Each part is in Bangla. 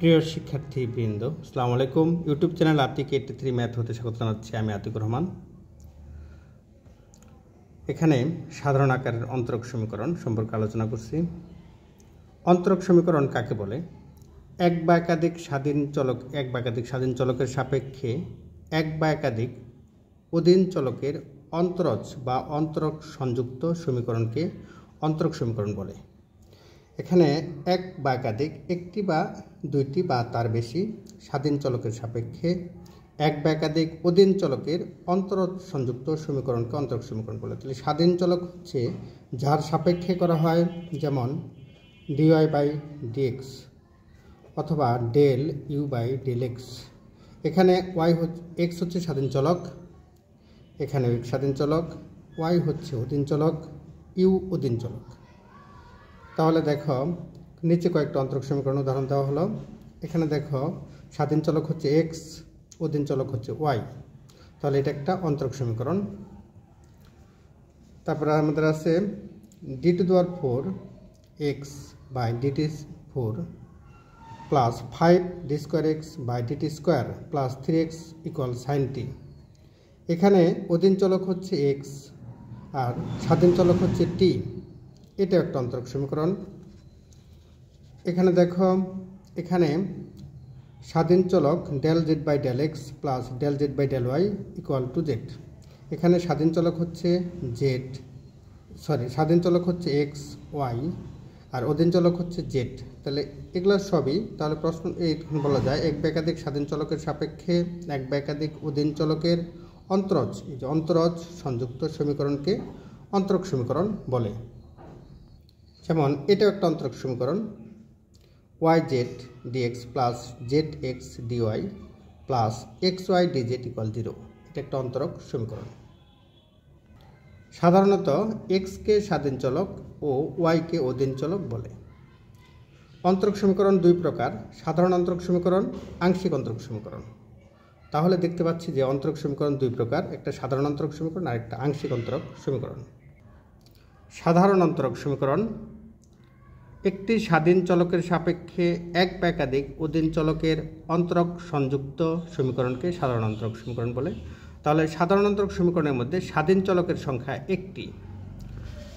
প্রিয় শিক্ষার্থীবৃন্দ, আসসালামু আলাইকুম। ইউটিউব চ্যানেল আতিক 83 ম্যাথ হতে স্বাগত জানাচ্ছি। আমি আতিকুর রহমান। এখানে সাধারণ আকারের অন্তরক সমীকরণ সম্পর্কে আলোচনা করছি। অন্তরক সমীকরণ কাকে বলে? এক বা একাধিক স্বাধীন চলকের সাপেক্ষে এক বা একাধিক অধীন চলকের অন্তরজ বা অন্তরক সংযুক্ত সমীকরণকে অন্তরক সমীকরণ বলে। এখানে এক বা একাধিক, একটি বা দুইটি বা তার বেশি স্বাধীন চলকের সাপেক্ষে এক বা একাধিক অধীন চলকের অন্তরজ সংযুক্ত সমীকরণকে অন্তরক সমীকরণ বলে। তাহলে স্বাধীন চলক হচ্ছে যার সাপেক্ষে করা হয়, যেমন ডিওয়াই বাই ডিএক্স অথবা del u by del x. এখানে এক্স হচ্ছে স্বাধীন চলক, এখানে স্বাধীন চলক, ওয়াই হচ্ছে অধীন চলক, ইউ অধীন চলক। তাহলে দেখো নিচে কয়েকটা অন্তরক সমীকরণ উদাহরণ দেওয়া হলো। এখানে দেখো স্বাধীন চলক হচ্ছে এক্স, অধীন চলক হচ্ছে ওয়াই, তাহলে এটা একটা অন্তরক সমীকরণ। তারপরে আমাদের আছে d to the power 4 x by dt 4 plus 5 d square x by DT square plus 3x equal sine t. এখানে অধীন চলক হচ্ছে এক্স আর স্বাধীন চলক হচ্ছে টি, এটা একটা অন্তরক সমীকরণ। এখানে দেখো, এখানে স্বাধীন চলক del z by del x plus del z by del y equal to z. এখানে স্বাধীন চলক হচ্ছে স্বাধীন চলক হচ্ছে এক্স ওয়াই আর অধীন চলক হচ্ছে জেড। তাহলে এগুলো সবই, তাহলে প্রশ্ন এইখানে বলা যায় এক বা একাধিক স্বাধীন চলকের সাপেক্ষে এক বা একাধিক অধীন চলকের অন্তরজ, এই যে অন্তরজ সংযুক্ত সমীকরণকে অন্তরক সমীকরণ বলে। যেমন এটাও একটা অন্তরক সমীকরণ, y z d x plus z x d y plus x y d z equal 0, এটা একটা অন্তরক সমীকরণ। সাধারণত এক্সকে স্বাধীন চলক ও ওয়াইকে অধীন চলক বলে। অন্তরক সমীকরণ দুই প্রকার, সাধারণ অন্তরক সমীকরণ, আংশিক অন্তরক সমীকরণ। তাহলে দেখতে পাচ্ছি যে অন্তরক সমীকরণ দুই প্রকার, একটা সাধারণ অন্তরক সমীকরণ আর একটা আংশিক অন্তরক সমীকরণ। সাধারণ অন্তরক সমীকরণ, একটি স্বাধীন চলকের সাপেক্ষে এক বা একাধিক অধীন চলকের অন্তরক সংযুক্ত সমীকরণকে সাধারণ অন্তরক সমীকরণ বলে। তাহলে সাধারণ অন্তরক সমীকরণের মধ্যে স্বাধীন চলকের সংখ্যা একটি।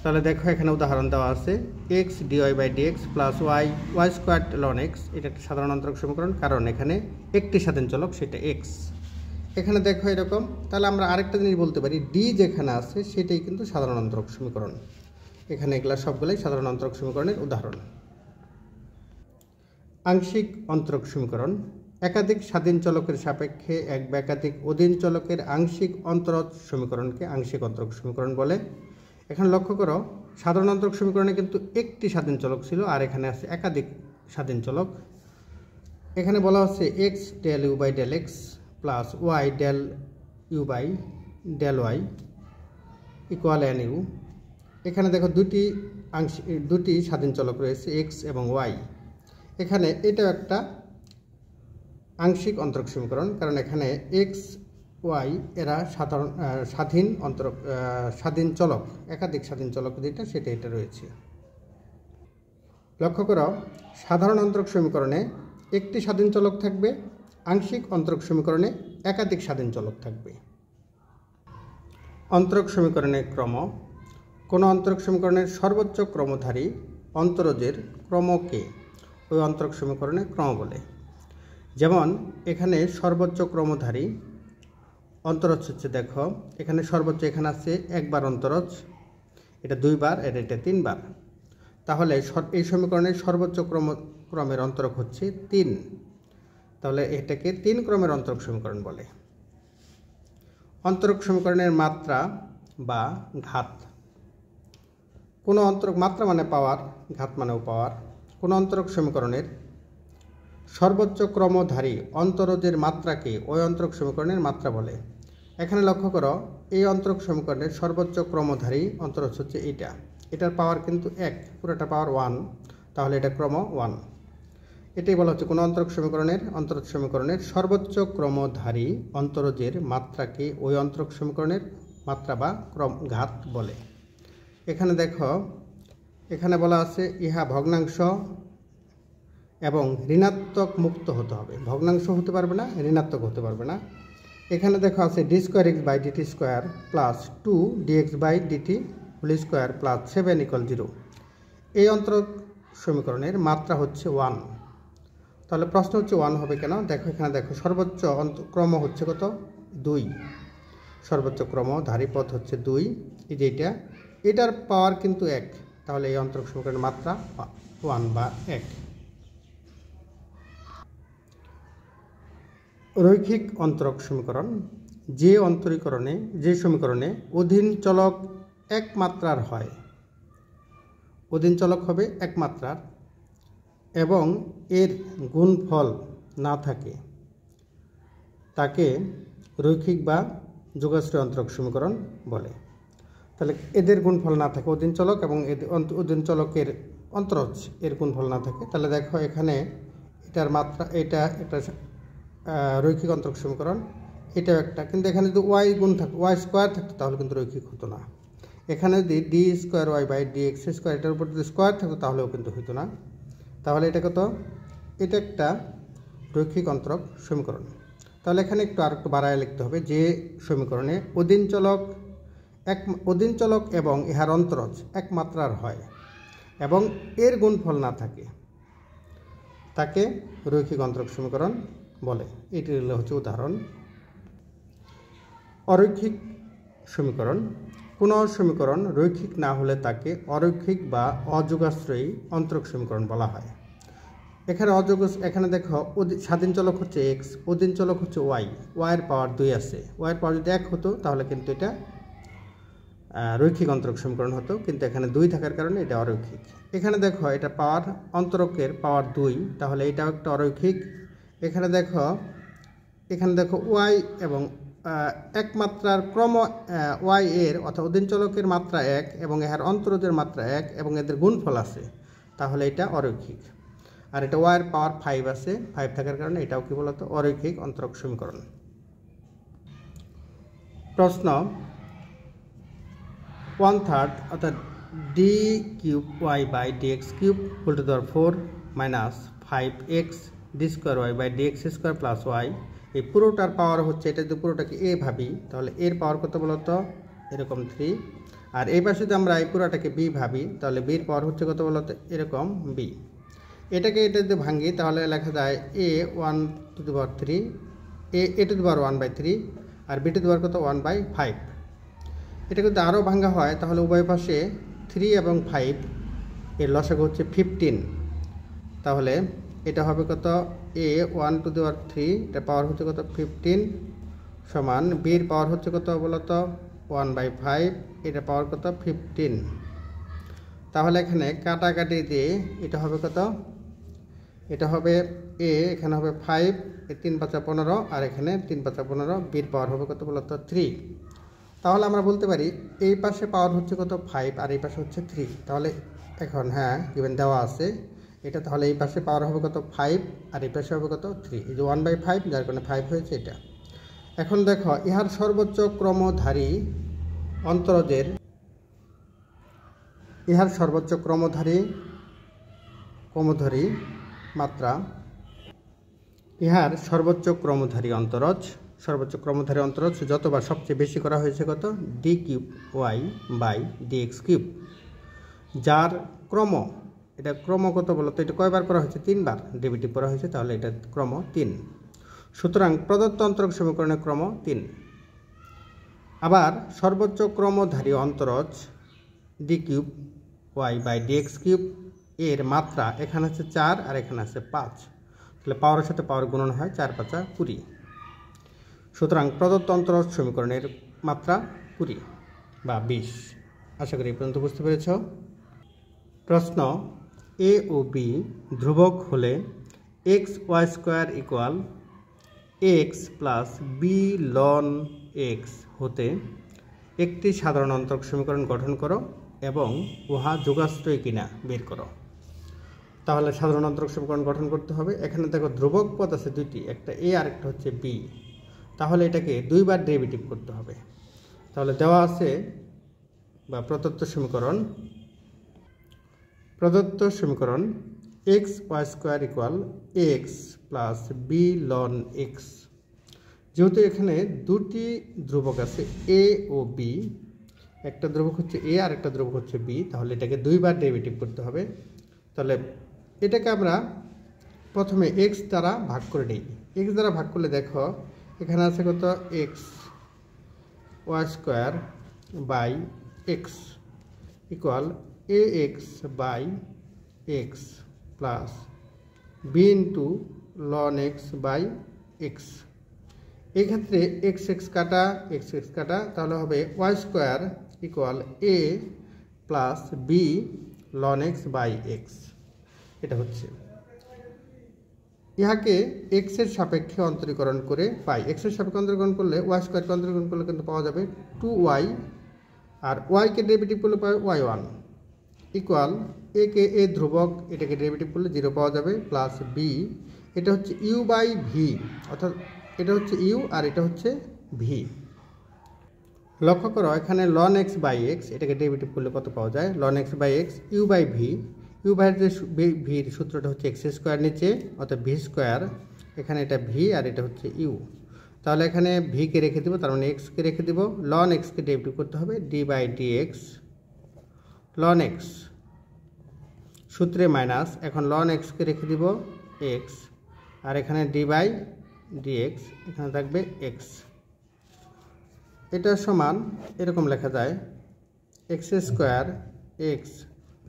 তাহলে দেখো এখানে উদাহরণ দেওয়া আছে x d y by d x plus y y square ln x, এটা একটা সাধারণ অন্তরক সমীকরণ, কারণ এখানে একটি স্বাধীন চলক, সেটা এক্স। এখানে দেখো এরকম, তাহলে আমরা আরেকটা জিনিস বলতে পারি, ডি যেখানে আছে সেটাই কিন্তু সাধারণ অন্তরক সমীকরণ। এখানে এগুলা সবগুলোই সাধারণ অন্তরক সমীকরণের উদাহরণ। আংশিক অন্তরক সমীকরণ, একাধিক স্বাধীন চলকের সাপেক্ষে এক বা একাধিক অধীন চলকের আংশিক অন্তরজ সমীকরণকে আংশিক অন্তরক সমীকরণ বলে। এখানে লক্ষ্য করো, সাধারণ অন্তরক সমীকরণে কিন্তু একটি স্বাধীন চলক ছিল আর এখানে আছে একাধিক স্বাধীন চলক। এখানে বলা হচ্ছে x del u by del x plus y del u by del y equal n u. এখানে দেখো দুটি স্বাধীন চলক রয়েছে এক্স এবং ওয়াই। এখানে এটাও একটা আংশিক অন্তরক সমীকরণ, কারণ এখানে এক্স ওয়াই এরা স্বাধীন চলক, একাধিক স্বাধীন চলক যেটা সেটা এটা রয়েছে। লক্ষ্য করো, সাধারণ অন্তরক সমীকরণে একটি স্বাধীন চলক থাকবে, আংশিক অন্তরক সমীকরণে একাধিক স্বাধীন চলক থাকবে। অন্তরক সমীকরণের ক্রম, কোনো অন্তরক সমীকরণের সর্বোচ্চ ক্রমধারী অন্তরজের ক্রমকে ওই অন্তরক সমীকরণের ক্রম বলে। যেমন এখানে সর্বোচ্চ ক্রমধারী অন্তরজ হচ্ছে, দেখো এখানে সর্বোচ্চ, এখানে আছে একবার অন্তরজ, এটা দুইবার, এটা তিনবার। তাহলে এই সমীকরণের সর্বোচ্চ ক্রমের অন্তরক হচ্ছে 3, তাহলে এটাকে 3 ক্রমের অন্তরক সমীকরণ বলে। অন্তরক সমীকরণের মাত্রা বা ঘাত, কোনো অন্তরক, মাত্রা মানে পাওয়ার, ঘাত মানেও পাওয়ার। কোনো অন্তরক সমীকরণের সর্বোচ্চ ক্রমধারী অন্তরজের মাত্রাকে ওই অন্তরক সমীকরণের মাত্রা বলে। এখানে লক্ষ্য করো, এই অন্তরক সমীকরণের সর্বোচ্চ ক্রমধারী অন্তরজ হচ্ছে এটার পাওয়ার কিন্তু 1, পুরোটা পাওয়ার 1, তাহলে এটা ক্রম 1। এটাই বলা হচ্ছে কোনো অন্তরজ সমীকরণের সর্বোচ্চ ক্রমধারী অন্তরজের মাত্রাকে ওই অন্তরক সমীকরণের মাত্রা বা ঘাত বলে। এখানে দেখো, এখানে বলা আছে ইহা ভগ্নাংশ এবং ঋণাত্মক মুক্ত হতে হবে, ভগ্নাংশ হতে পারবে না, ঋণাত্মক হতে পারবে না। এখানে দেখো আছে d square x by DT square plus 2 d x by d t whole square plus 7 equal 0। এই অন্তরক সমীকরণের মাত্রা হচ্ছে 1। তাহলে প্রশ্ন হচ্ছে 1 হবে কেন? দেখো এখানে দেখো সর্বোচ্চ ক্রম হচ্ছে কত? 2। সর্বোচ্চ ক্রমধারী পথ হচ্ছে 2, এই যে এটার পাওয়ার কিন্তু 1, তাহলে এই অন্তরক সমীকরণের মাত্রা 1 বা 1। রৈখিক অন্তরক সমীকরণ যে সমীকরণে অধীন চলক এক মাত্রার হয়, অধীন চলক হবে এক মাত্রার এবং এর গুণফল না থাকে, তাকে রৈখিক বা যোগাশ্রয় অন্তরক সমীকরণ বলে। তাহলে এদের গুণফল না থাকে, অধীন চলক এবং অধীন চলকের অন্তরজ এর গুণফল না থাকে, তাহলে দেখো এখানে এটার মাত্রা, এটা একটা রৈখিক অন্তরক সমীকরণ, এটাও একটা। কিন্তু এখানে যদি ওয়াই গুণ থাকতো, ওয়াই স্কোয়ার থাকতো, তাহলে কিন্তু রৈখিক হতো না। এখানে যদি d square y by d x square এটার উপর যদি স্কোয়ার থাকতো, তাহলেও কিন্তু হতো না। তাহলে এটা কত? এটা একটা রৈখিক অন্তরক সমীকরণ। তাহলে এখানে আরেকটু বাড়ায় লিখতে হবে, যে সমীকরণে অধীন চলক এবং ইহার অন্তরজ এক মাত্রার হয় এবং এর গুণফল না থাকে, তাকে রৈখিক অন্তরক সমীকরণ বলে। এটি হচ্ছে উদাহরণ। অরৈখিক সমীকরণ। কোনো সমীকরণ রৈখিক না হলে তাকে অরৈখিক বা অযোগাশ্রয়ী অন্তরক সমীকরণ বলা হয়। এখানে দেখো স্বাধীন চলক হচ্ছে এক্স, অধীন চলক হচ্ছে ওয়াই, ওয়াইয়ের পাওয়ার 2 আছে। ওয়াইয়ের পাওয়ার যদি 1 হতো, তাহলে কিন্তু এটা রৈখিক অন্তরক সমীকরণ হতো, কিন্তু এখানে 2 থাকার কারণে এটা অরৈখিক। এখানে দেখো এটা পাওয়ার, অন্তরকের পাওয়ার 2, তাহলে এটাও একটা অরৈখিক। এখানে দেখো ওয়াই এবং একমাত্রার ক্রম ওয়াই এর অর্থাৎ অধীন চলকের মাত্রা 1 এবং এর অন্তরজের মাত্রা 1 এবং এদের গুণফল আছে, তাহলে এটা অরৈখিক। আর এটা ওয়াইয়ের পাওয়ার 5 আছে, 5 থাকার কারণে এটাও কি বলতো? অরৈখিক অন্তরক সমীকরণ। প্রশ্ন 1/3 অর্থাৎ d cube y by d x cube whole to the power 4 minus 5x d square y by d x square plus y, এই পুরোটার পাওয়ার হচ্ছে, এটা যদি পুরোটাকে এ ভাবি, তাহলে এর পাওয়ার কত বলতো? এরকম 3। আর এই পাশে যদি আমরা এই পুরোটাকে বি ভাবি, তাহলে বির পাওয়ার হচ্ছে কত বলতো? এরকম বি। এটা যদি ভাঙি, তাহলে লেখা যায় a 1 to the power 3, a to the power 1/3, আর বি টু দি পাওয়ার কত? 1/5। এটা যদি আরও ভাঙা হয়, তাহলে উভয় পাশে 3 এবং 5 এর লসাগু হচ্ছে 15। তাহলে এটা হবে কত? এ 1 টু দি পাওয়ার 3, এটা পাওয়ার হচ্ছে কত? 15 সমান বির পাওয়ার হচ্ছে কত বলতো? 1/5, এটা পাওয়ার কত? 15। তাহলে এখানে কাটাকাটি দিয়ে এটা হবে কত? এটা হবে এ, এখানে হবে 5, 3 × 5 = 15, আর এখানে 3 × 5 = 15, বির পাওয়ার হবে কত বলতো? 3। তাহলে আমরা বলতে পারি এই পাশে পাওয়ার হচ্ছে কত? 5, আর এই পাশে হচ্ছে 3। তাহলে এখন গিভেন দেওয়া আছে এটা, তাহলে এই পাশে পাওয়ার হবে কত? 5, আর এই পাশে হবে কত? 3। এই যে 1/5, যার কারণে 5 হয়েছে এটা। এখন দেখো ইহার সর্বোচ্চ ক্রমধারী অন্তরজের, ইহার সর্বোচ্চ ক্রমধারী মাত্রা, ইহার সর্বোচ্চ ক্রমধারী অন্তরজ যতবার সবচেয়ে বেশি করা হয়েছে কত? D cube y by d x cube, যার ক্রম, এটা ক্রম কত বলতো? এটা কয়বার করা হয়েছে? 3 বার ডেরিভেটিভ করা হয়েছে, তাহলে এটা ক্রম 3। সুতরাং প্রদত্ত অন্তরক সমীকরণের ক্রম 3। আবার সর্বোচ্চ ক্রমধারী অন্তরজ d cube y by d x cube এর মাত্রা এখানে আছে 4 আর এখানে আছে 5, তাহলে পাওয়ারের সাথে পাওয়ার গুণন হয়, 4 × 5 = 20। সুতরাং প্রদত্ত অন্তরজ সমীকরণের মাত্রা 20 বা 20। আশা করি এই পর্যন্ত বুঝতে পেরেছ। প্রশ্ন এ ও বি ধ্রুবক হলে x y square equal x plus b ln x হতে একটি সাধারণ অন্তরক সমীকরণ গঠন করো এবং উহা যোগাশ্রয় কিনা বের করো। তাহলে সাধারণ অন্তরক সমীকরণ গঠন করতে হবে। এখানে দেখো ধ্রুবক পদ আছে 2টি, একটা এ আর একটা হচ্ছে বি, তাহলে এটাকে 2 বার ডেরিভেটিভ করতে হবে। তাহলে দেওয়া আছে প্রদত্ত সমীকরণ x y square equal x plus b ln x. যেহেতু এখানে দুটি ধ্রুবক আছে এ ও বি, একটা ধ্রুবক হচ্ছে এ আর একটা ধ্রুবক হচ্ছে বি, তাহলে এটাকে দুইবার ডেরিভেটিভ করতে হবে। তাহলে এটাকে আমরা প্রথমে এক্স দ্বারা ভাগ করে নিই। এক্স দ্বারা ভাগ করলে দেখো এখানে আছে কত, x y square by x equal a x by x plus b into ln x by x. এক্ষেত্রে এক্স এক্স কাটা এক্স এক্স কাটা, তাহলে হবে y square equal a plus b ln x by x. এটা হচ্ছে ইহাকে এক্সের সাপেক্ষে অন্তরীকরণ করে পাই। এক্সের সাপেক্ষে অন্তরীকরণ করলে ওয়াই স্কোয়ারকে অন্তরীকরণ করলে কিন্তু পাওয়া যাবে 2y, আর ওয়াইকে ডেরিভেটিভ করলে পাবে y1 ইকুয়াল এ কে এ ধ্রুবক, এটাকে ডেরিভেটিভ করলে 0 পাওয়া যাবে, প্লাস বি, এটা হচ্ছে ইউ বাই ভি, অর্থাৎ এটা হচ্ছে ইউ আর এটা হচ্ছে ভি। লক্ষ্য করো এখানে লন এক্স বাই এক্স, এটাকে ডেরিভেটিভ করলে কত পাওয়া যায়, ln x by x u by v. U বাইয়ের যে ভির সূত্রটা হচ্ছে এক্স স্কোয়ার নিচে, অর্থাৎ ভি স্কোয়ার, এখানে এটা ভি আর এটা হচ্ছে ইউ। তাহলে এখানে ভিকে রেখে দেবো, তার মানে এক্সকে রেখে দেবো, লন এক্সকে ডেরিভেটিভ করতে হবে d by d x ln x সূত্রে মাইনাস, এখন লন এক্সকে রেখে দিব এক্স, আর এখানে ডি বাই ডি এক্স, এখানে থাকবে এক্স। এটা সমান এরকম লেখা যায় এক্স স্কোয়ার এক্স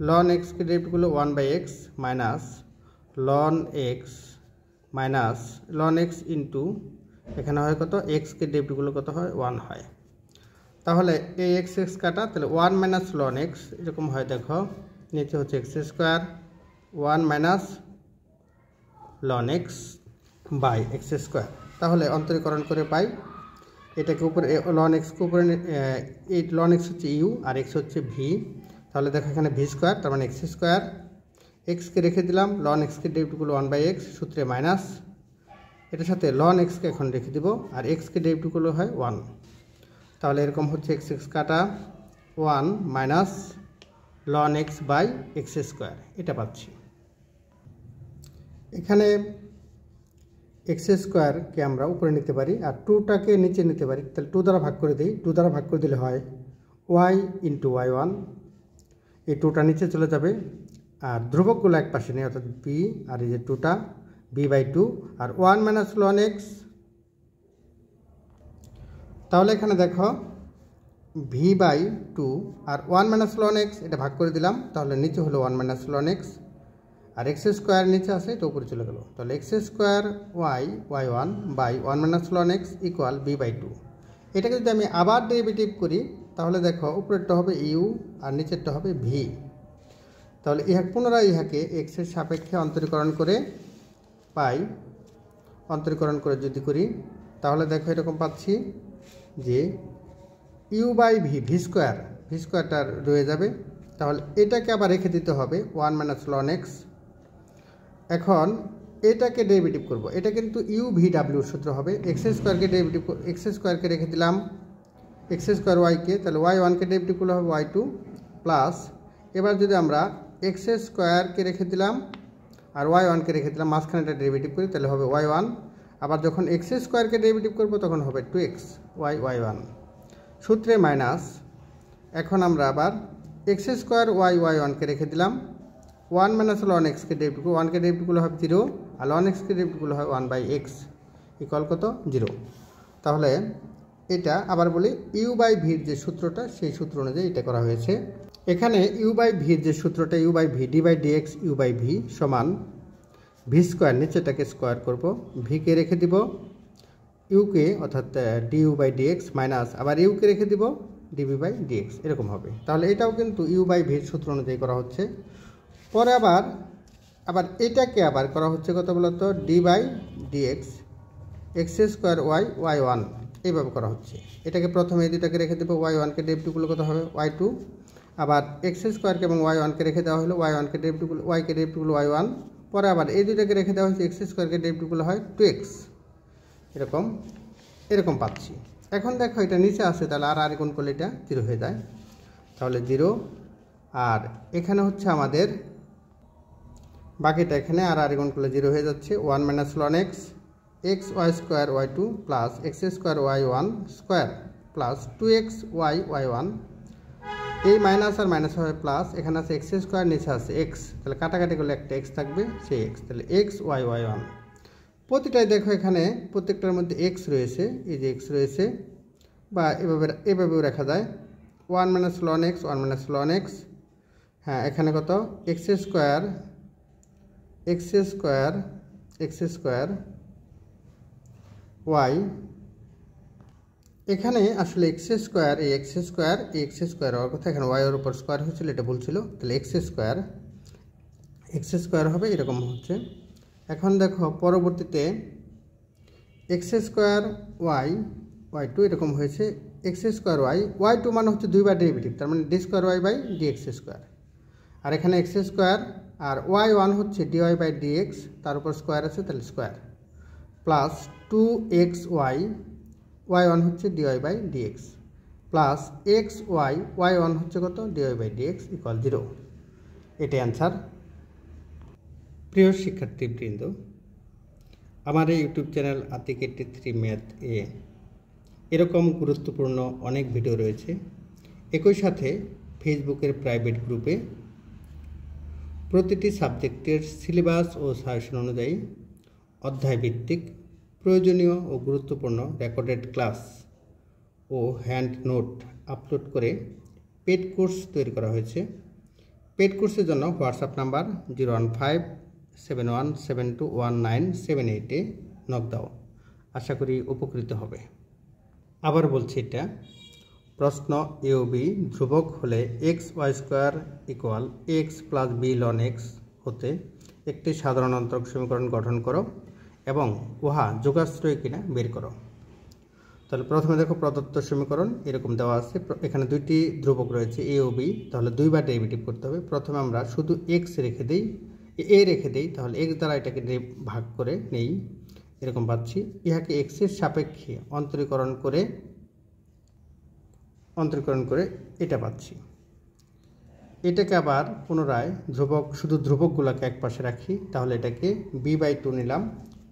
লন এক্সকে ডেরিভেটিভ করলে 1 by x minus ln x minus ln x into এখানে হয় কত, এক্সকে ডেরিভেটিভ করলে কত হয়, 1 হয়। তাহলে এই এক্স এক্স কাটা, তাহলে 1 মাইনাস লন এক্স এরকম হয়, দেখো নিচে হচ্ছে x square 1 minus ln x by x square. তাহলে অন্তরীকরণ করে পাই এটাকে উপরে লন এক্সকে উপরে, এই লন এক্স হচ্ছে ইউ আর এক্স হচ্ছে ভি, তাহলে দেখো এখানে ভি স্কোয়ার, তার মানে এক্স স্কোয়ার, এক্সকে রেখে দিলাম, লন এক্সকে ডেরিভেটিভ করলো 1 বাই এক্স সূত্রে মাইনাস, এটার সাথে লন এক্সকে এখন রেখে দিব, আর এক্সকে ডেরিভেটিভ করলে হয় 1। তাহলে এরকম হচ্ছে এক্স এক্স কাটা 1 minus ln x by x square, এটা পাচ্ছি। এখানে এক্স স্কোয়ারকে আমরা উপরে নিতে পারি আর 2টাকে নিচে নিতে পারি, তাহলে 2 দ্বারা ভাগ করে দিই, 2 দ্বারা ভাগ করে দিলে হয় ওয়াই ইন্টু y1, এই 2টা নিচে চলে যাবে, আর ধ্রুবকগুলো এক পাশে নেই, অর্থাৎ বি, আর এই যে 2টা বি বাই 2 আর 1 মাইনাস লন এক্স। তাহলে এখানে দেখো ভি বাই 2 আর 1 মাইনাস লন এক্স, এটা ভাগ করে দিলাম, তাহলে নিচে হলো 1 মাইনাস লন এক্স, আর এক্স স্কোয়ার নিচে আসে, এটা উপরে চলে গেল, তাহলে x square y1 by 1 minus ln x equal b by 2। এটাকে যদি আমি আবার ডেরিভেটিভ করি তাহলে দেখো উপরেরটা হবে ইউ আর নিচেরটা হবে ভি। তাহলে পুনরায় ইহাকে এক্সের সাপেক্ষে অন্তরীকরণ করে পাই, অন্তরীকরণ করে যদি করি তাহলে দেখো এরকম পাচ্ছি যে ইউ বাই ভি, ভি স্কোয়ারটা রয়ে যাবে, তাহলে এটাকে আবার রেখে দিতে হবে 1 মাইনাস লন এক্স। এখন এটাকে ডেরিভেটিভ করব, এটা কিন্তু ইউ ভি ডাব্লিউর সূত্র হবে, এক্স স্কোয়ারকে ডেরিভেটিভ, এক্স স্কোয়ারকে রেখে দিলাম এক্স স্কোয়ার ওয়াইকে, তাহলে y1কে ডেরিভেটিভ করলে হবে y2 প্লাস, এবার যদি আমরা এক্স স্কোয়ারকে রেখে দিলাম আর y1কে রেখে দিলাম, মাঝখানে একটা ডেরিভেটিভ করি তাহলে হবে y1, আবার যখন এক্স স্কোয়ারকে ডেরিভেটিভ করব তখন হবে 2x y1 সূত্রে মাইনাস। এখন আমরা আবার এক্স স্কোয়ার y1কে রেখে দিলাম, 1 মাইনাস লন এক্সকে ডেরিভেটিভ করব, 1কে ডেরিভেটিভ করলে হবে 0 আর লন এক্সকে ডেরিভেটিভ করলে হয় 1 বাই এক্স ইকুয়াল কত, 0। তাহলে এটা আবার বলি ইউ বাই ভির যে সূত্রটা সেই সূত্র অনুযায়ী এটা করা হয়েছে। এখানে ইউ বাই ভির যে সূত্রটা u by v d by d x u by v সমান ভি স্কোয়ার, নিচেটাকে স্কোয়ার করব, ভিকে রেখে দিব ইউকে অর্থাৎ d u by d x minus আবার ইউকে রেখে দিব ডিবি বাই ডি এক্স, এরকম হবে। তাহলে এটাও কিন্তু ইউ বাই ভির সূত্র অনুযায়ী করা হচ্ছে। পরে আবার এটাকে আবার করা হচ্ছে কত বলতো, d by d x x square y1 এইভাবে করা হচ্ছে। এটাকে প্রথমে এই দুটাকে রেখে দেবো, y1কে ডেরিভেটিভ করলে কত হবে y2, আবার এক্স স্কোয়ারকে এবং y1কে রেখে দেওয়া হলো, y1কে ডেরিভেটিভ করলে y কে ডেরিভেটিভ করলে y1, পরে আবার এই দুটাকে রেখে দেওয়া হচ্ছে এক্স স্কোয়ারকে ডেরিভেটিভ করলে হয় 2x, এরকম পাচ্ছি। এখন দেখো এটা নিচে আসে, তাহলে আর গুণ করলে এটা 0 হয়ে যায়, তাহলে 0। আর এখানে হচ্ছে আমাদের বাকিটা এখানে আর গুণ করলে 0 হয়ে যাচ্ছে। 1 minus ln x x y square y two plus x square y one square plus 2x y y one, এই মাইনাস আর মাইনাস হবে প্লাস, এখানে আছে এক্স স্কোয়ার, নিচে আছে এক্স, তাহলে কাটাকাটি করলে একটা এক্স থাকবে, সেই এক্স, তাহলে এক্স ওয়াই ওয়াই ওয়ান। প্রতিটাই দেখো এখানে প্রত্যেকটার মধ্যে এক্স রয়েছে, এই যে এক্স রয়েছে, বা এভাবেও রাখা যায় 1 minus ln x 1 minus ln x. হ্যাঁ, এখানে কত x square x square x square y, এখানে আসলে এক্স স্কোয়ার এই এক্স স্কোয়ার হওয়ার কথা, এখানে ওয়াই এর উপর স্কোয়ার হয়েছিল, এটা ভুল ছিল, তাহলে এক্স স্কোয়ার হবে, এরকম হচ্ছে। এখন দেখো পরবর্তীতে x square y y two এরকম হয়েছে, এক্স স্কোয়ার ওয়াই টু মানে হচ্ছে দুইবার ডেরিভেটিভ, তার মানে d square y by d x square, আর এখানে এক্স স্কোয়ার আর ওয়াই ওয়ান হচ্ছে d y by d x, তার উপর স্কোয়ার আছে, তাহলে square plus 2x y y one হচ্ছে d y by d x plus x y one হচ্ছে কত d y by d x equal 0। এটাই অ্যান্সার। প্রিয় শিক্ষার্থীবৃন্দ, আমার এই ইউটিউব চ্যানেল আতিক 83 ম্যাথ এ এরকম গুরুত্বপূর্ণ অনেক ভিডিও রয়েছে। একই সাথে ফেসবুকের প্রাইভেট গ্রুপে প্রতিটি সাবজেক্টের সিলেবাস ও সাজেশন অনুযায়ী অধ্যায়ভিত্তিক প্রয়োজনীয় ও গুরুত্বপূর্ণ রেকর্ডেড ক্লাস ও হ্যান্ড নোট আপলোড করে পেড কোর্স তৈরি করা হয়েছে। পেড কোর্সের জন্য হোয়াটসঅ্যাপ নাম্বার 01571721978 নক দাও। আশা করি উপকৃত হবে। আবার বলছি, এটা প্রশ্ন এ ও বি ধ্রুবক হলে x y square equal x plus b ln x হতে একটি সাধারণ অন্তরক সমীকরণ গঠন করো এবং উহা যোগাশ্রয় কিনা বের করো। তাহলে প্রথমে দেখো প্রদত্ত সমীকরণ এরকম দেওয়া আছে, এখানে দুইটি ধ্রুবক রয়েছে এ ও বি, তাহলে দুইবার ডেরিভেটিভ করতে হবে। প্রথমে আমরা শুধু এক্স রেখে দিই, এ রেখে দিই, তাহলে এক্স দ্বারা এটাকে ভাগ করে নেই, এরকম পাচ্ছি। ইহাকে এক্সের সাপেক্ষে অন্তরীকরণ করে এটা পাচ্ছি। এটাকে আবার পুনরায় শুধু ধ্রুবকগুলোকে এক পাশে রাখি, তাহলে এটাকে b/2 নিলাম,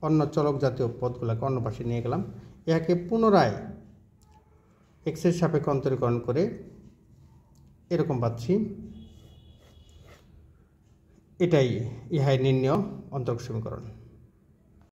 অন্য চলক জাতীয় পদগুলোকে অন্য পাশে নিয়ে গেলাম। ইহাকে পুনরায় এক্সের সাপেক্ষে অন্তরীকরণ করে এরকম পাচ্ছি। ইহাই নির্ণেয় অন্তরক সমীকরণ।